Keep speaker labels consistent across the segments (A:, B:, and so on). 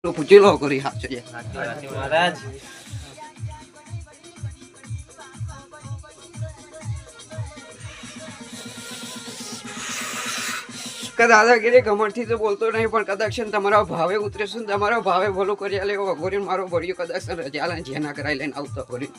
A: પૂછી લો કરી હાચો
B: મહારાજ
A: દાદાગીરી ગમણથી તો બોલતો નહીં પણ કદાચ તમારા ભાવે ઉતરેશું ને તમારા ભાવે ભલું કરી આલે એવો અઘોરીને મારો ભર્યો કદાચ રજા લઈને જેના કરાવી લઈને આવતો અઘોરી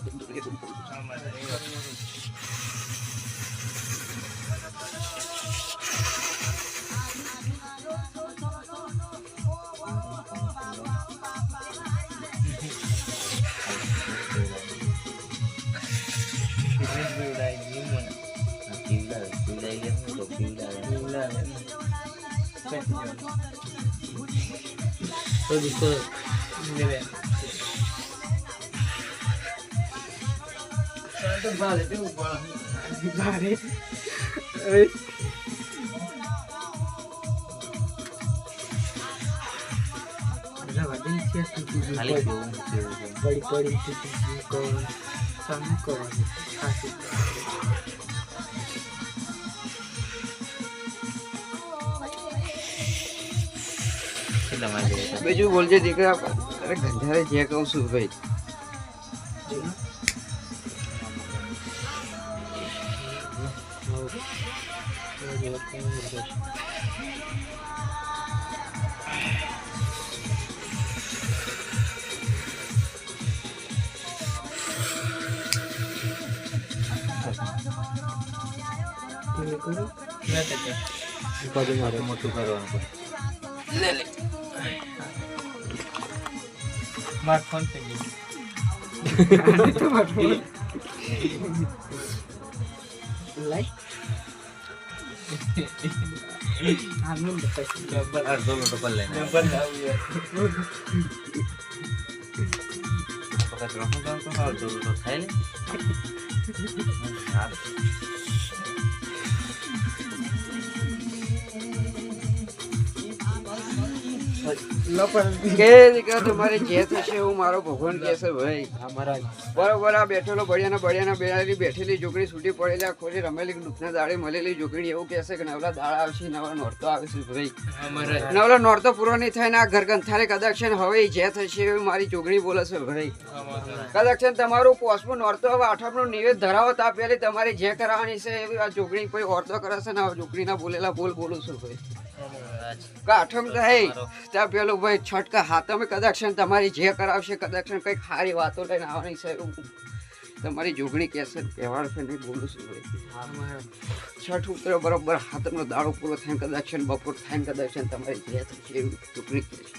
A: બીજું બોલજે દીકરા અરે ગંધારે જે કહું છું ભાઈ
B: મોટું કરવાનું
A: લે લે
B: માર ફોન પે
A: લઈ આનું
B: ડબલ અડધો લોટો પર લઈને પકડ રહો તો અડધો લોટો ખાઈ લે
A: કે દીકરા તમારે જે થશે એવું મારો ભગવાન કહે છે ભાઈ બરોબર આ બેઠેલો બળિયાના બેઠેલી બેઠેલી છોકરી છૂટી પડેલી આ ખોરી રમેલી દુઃખના દાડે મળેલી છોકરી એવું કહેશે કે નવલા દાડા આવશે નવલા નોરતો આવશે ભાઈ નવલા નોરતો પૂરો નહીં થાય ને આ ઘર ગંથારે કદાચ હવે જે થશે એવું મારી છોકરી બોલે છે ભાઈ કદાચ તમારું પોસમું નોરતો હવે આઠમનું નિવેદ ધરાવો તા પેલી તમારી જે કરાવવાની છે એવી આ છોકરી કોઈ ઓરતો કરે છે ને આ છોકરીના બોલેલા બોલું છું ભાઈ આઠમ થાય ત્યાં પેલું ભાઈ છટકા હાથમાં કદાચ તમારી જે કરાવશે કદાચ કંઈક સારી વાતો લઈને આવવાની છે તમારી જોગણી કહેશે કહેવાડ છે નહીં બોલું છું ભાઈ છઠ ઉતરે બરોબર હાથમનો દાડો પૂરો થાય કદાચ બપોર થાય કદાચ તમારી જે થશે એવી જોગણી કહેશે